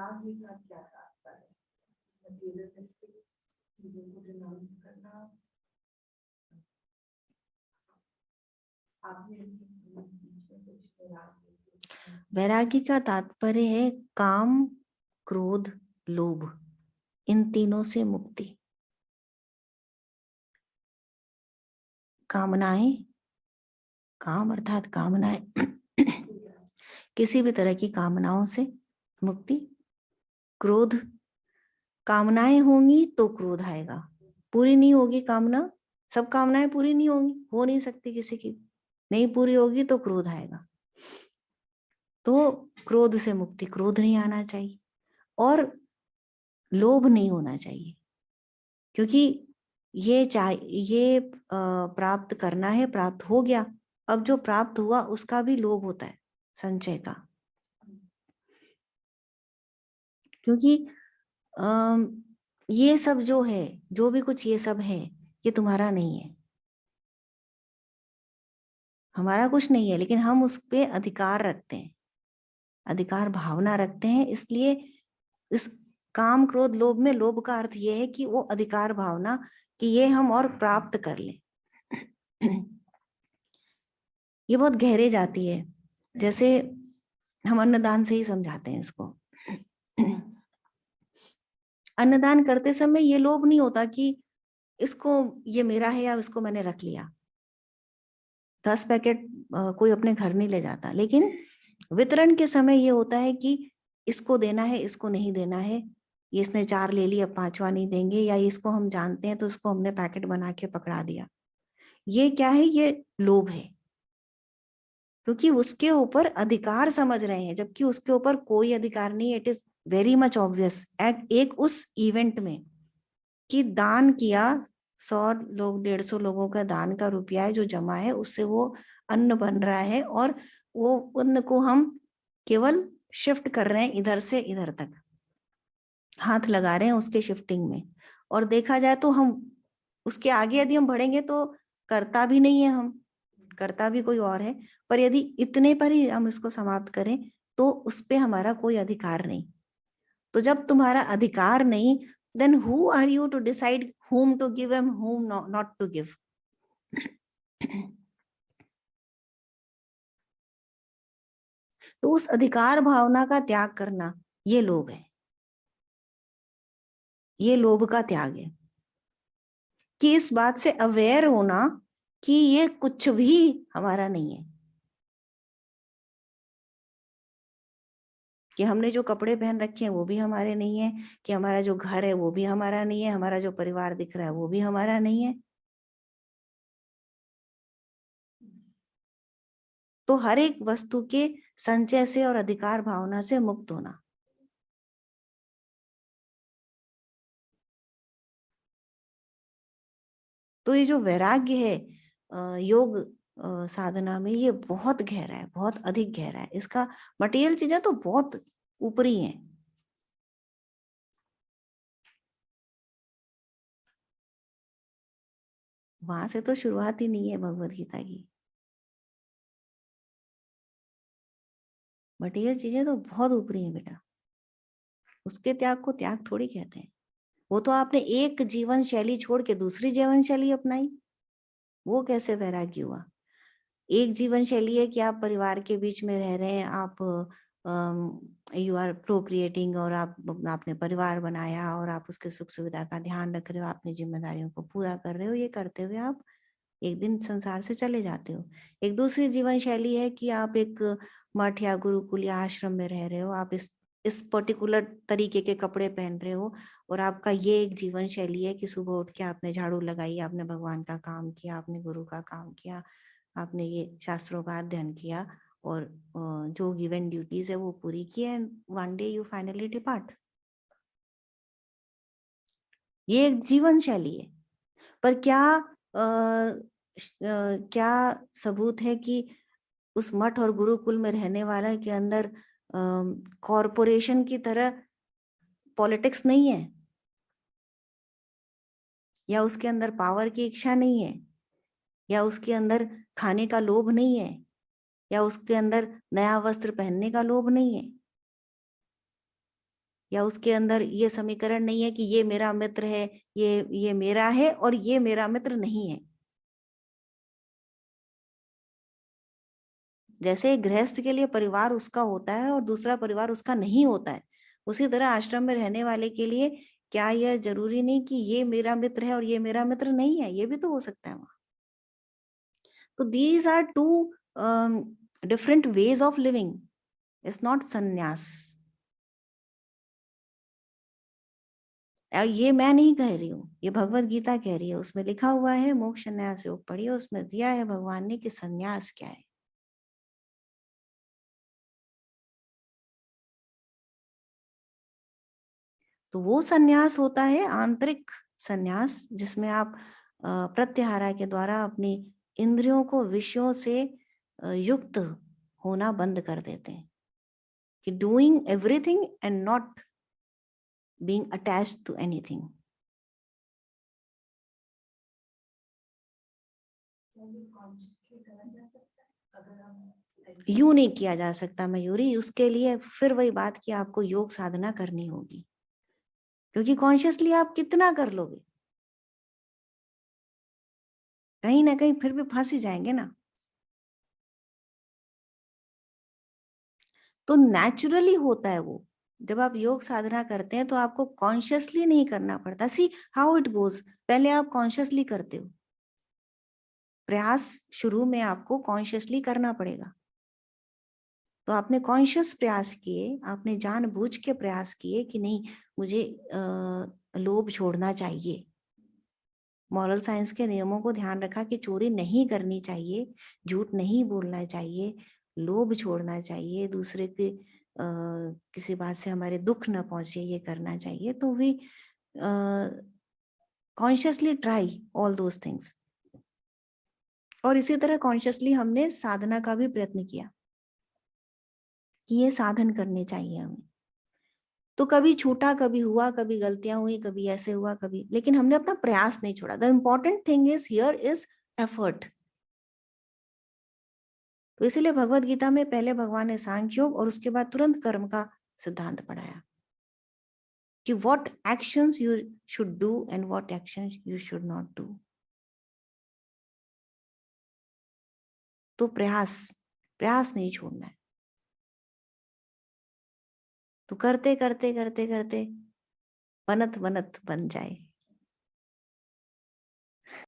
वैराग्य का क्या तात्पर्य है? मटेरियलिस्टिक चीजों को रिनाउंस करना। आपने बीच में कुछ वैराग्य का तात्पर्य है काम, क्रोध, लोभ, इन तीनों से मुक्ति। कामनाएं, काम अर्थात कामनाएं किसी भी तरह की कामनाओं से मुक्ति। क्रोध, कामनाएं होंगी तो क्रोध आएगा, पूरी नहीं होगी कामना, सब कामनाएं पूरी नहीं होंगी, हो नहीं सकती किसी की, नहीं पूरी होगी तो क्रोध आएगा। तो क्रोध से मुक्ति, क्रोध नहीं आना चाहिए और लोभ नहीं होना चाहिए, क्योंकि ये प्राप्त करना है, प्राप्त हो गया, अब जो प्राप्त हुआ उसका भी लोभ होता है, संचय का। क्योंकि ये सब जो है, जो भी कुछ ये सब है, ये तुम्हारा नहीं है, हमारा कुछ नहीं है, लेकिन हम उस पे अधिकार रखते हैं, अधिकार भावना रखते हैं। इसलिए इस काम, क्रोध, लोभ में लोभ का अर्थ ये है कि वो अधिकार भावना कि ये हम और प्राप्त कर लें। ये बहुत गहरे जाती है, जैसे हम अन्नदान से ही समझाते हैं इसको। अन्नदान करते समय ये लोभ नहीं होता कि इसको ये मेरा है या इसको मैंने रख लिया। 10 पैकेट कोई अपने घर नहीं ले जाता, लेकिन वितरण के समय ये होता है कि इसको देना है, इसको नहीं देना है, ये इसने 4 ले ली, अब 5वां नहीं देंगे, या इसको हम जानते हैं तो इसको हमने पैकेट बना के पकड़ा दिया। ये क्या है? ये लोभ है, क्योंकि उसके ऊपर अधिकार समझ रहे हैं, जबकि उसके ऊपर कोई अधिकार नहीं। It is very much obvious एक उस इवेंट में कि दान किया, 100 लोग, 150 लोगों का दान का रुपया है जो जमा है, उससे वो अन्न बन रहा है और वो अन्न को हम केवल शिफ्ट कर रहे हैं इधर से इधर तक, हाथ लगा रहे हैं उसके शिफ्टिंग में। और देखा जाए तो हम उसके आगे यदि हम बढ़ेंगे तो करता भी नहीं है, हम करता भी कोई और है। पर यदि इतने पर ही हम इसको समाप्त करें तो उस पे हमारा कोई अधिकार नहीं। तो जब तुम्हारा अधिकार नहीं, then who are you to decide whom to give and whom not to give? तो उस अधिकार भावना का त्याग करना, ये लोभ है, ये लोभ का त्याग है। कि इस बात से अवेयर होना कि ये कुछ भी हमारा नहीं है, कि हमने जो कपड़े पहन रखे हैं वो भी हमारे नहीं है, कि हमारा जो घर है वो भी हमारा नहीं है, हमारा जो परिवार दिख रहा है वो भी हमारा नहीं है। तो हर एक वस्तु के संचय से और अधिकार भावना से मुक्त होना। तो ये जो वैराग्य है योग साधना में, ये बहुत गहरा है, बहुत अधिक गहरा है। इसका मटेरियल चीजें तो बहुत ऊपरी हैं, वहां से तो शुरुआत ही नहीं है भगवत गीता की। मटेरियल चीजें तो बहुत ऊपरी हैं बेटा, उसके त्याग को त्याग थोड़ी कहते हैं। वो तो आपने एक जीवन शैली छोड़ के दूसरी जीवन शैली अपनाई, वो कैसे वैराग्य हुआ? एक जीवन शैली है कि आप परिवार के बीच में रह रहे हैं, आप यू आर प्रोक्रिएटिंग, और आपने परिवार बनाया और आप उसके सुख सुविधा का ध्यान रख रहे हो, अपनी जिम्मेदारियों को पूरा कर रहे हो। ये करते हुए आप एक दिन संसार से चले जाते हो। एक दूसरी जीवन शैली है कि आप एक मठ या गुरुकुल या आश्रम में रह रहे हो, आप इस पर्टिकुलर तरीके के कपड़े पहन रहे हो, और आपका ये एक जीवन शैली है कि सुबह उठ के आपने झाड़ू लगाई, आपने भगवान का काम किया, आपने गुरु का काम किया, आपने ये शास्त्रों का अध्ययन किया, और जो गिवन ड्यूटीज है वो पूरी की, and one day you finally depart. ये एक जीवन शैली है। पर क्या सबूत है कि उस मठ और गुरुकुल में रहने वाला के अंदर कॉरपोरेशन की तरह पॉलिटिक्स नहीं है, या उसके अंदर पावर की इच्छा नहीं है, या उसके अंदर खाने का लोभ नहीं है, या उसके अंदर नया वस्त्र पहनने का लोभ नहीं है? या उसके अंदर ये समीकरण नहीं है कि ये मेरा मित्र है, ये मेरा है और ये मेरा मित्र नहीं है। जैसे एक गृहस्थ के लिए परिवार उसका होता है और दूसरा परिवार उसका नहीं होता है, उसी तरह आश्रम में रहने वाले के लिए क्या यह जरूरी नहीं कि ये मेरा मित्र है और ये मेरा मित्र नहीं है, ये भी तो हो सकता है वहां। तो these are two different ways of living, it's not sannyas. और ये मैं नहीं कह रही हूँ, ये भगवत गीता कह रही है, उसमें लिखा हुआ है मोक्ष संन्यास योग पढ़िए, उसमें दिया है भगवान ने कि संन्यास क्या है। तो वो संन्यास होता है आंतरिक संन्यास, जिसमें आप प्रत्याहार के द्वारा अपनी इंद्रियों को विषयों से युक्त होना बंद कर देते हैं, कि doing everything and not being attached to anything. Consciously करा जा सकता है अगर हम यूं नहीं किया जा सकता मयूरी, उसके लिए फिर वही बात कि आपको योग साधना करनी होगी, क्योंकि कॉन्शियसली आप कितना कर लोगे, कहीं ना कहीं फिर भी फंस ही जाएंगे ना। तो नेचुरली होता है वो, जब आप योग साधना करते हैं तो आपको कॉन्शियसली नहीं करना पड़ता। सी हाउ इट गोज, पहले आप कॉन्शियसली करते हो, प्रयास शुरू में आपको कॉन्शियसली करना पड़ेगा। तो आपने कॉन्शियस प्रयास किए, आपने जानबूझ के प्रयास किए कि नहीं मुझे लोभ छोड़ना चाहिए, मॉरल साइंस के नियमों को ध्यान रखा कि चोरी नहीं करनी चाहिए, झूठ नहीं बोलना चाहिए, लोभ छोड़ना चाहिए, दूसरे के किसी बात से हमारे दुख न पहुंचे ये करना चाहिए। तो we consciously try all those things. और इसी तरह कॉन्शियसली हमने साधना का भी प्रयत्न किया कि ये साधन करने चाहिए हमें। तो कभी छूटा, कभी हुआ, कभी गलतियां हुई, कभी ऐसे हुआ, कभी, लेकिन हमने अपना प्रयास नहीं छोड़ा। The important thing is here is effort. तो इसीलिए भगवत गीता में पहले भगवान ने सांख्य योग और उसके बाद तुरंत कर्म का सिद्धांत पढ़ाया कि what actions you should do and what actions you should not do. तो प्रयास प्रयास नहीं छोड़ना है। तो करते करते करते करते बनत बनत बन जाए।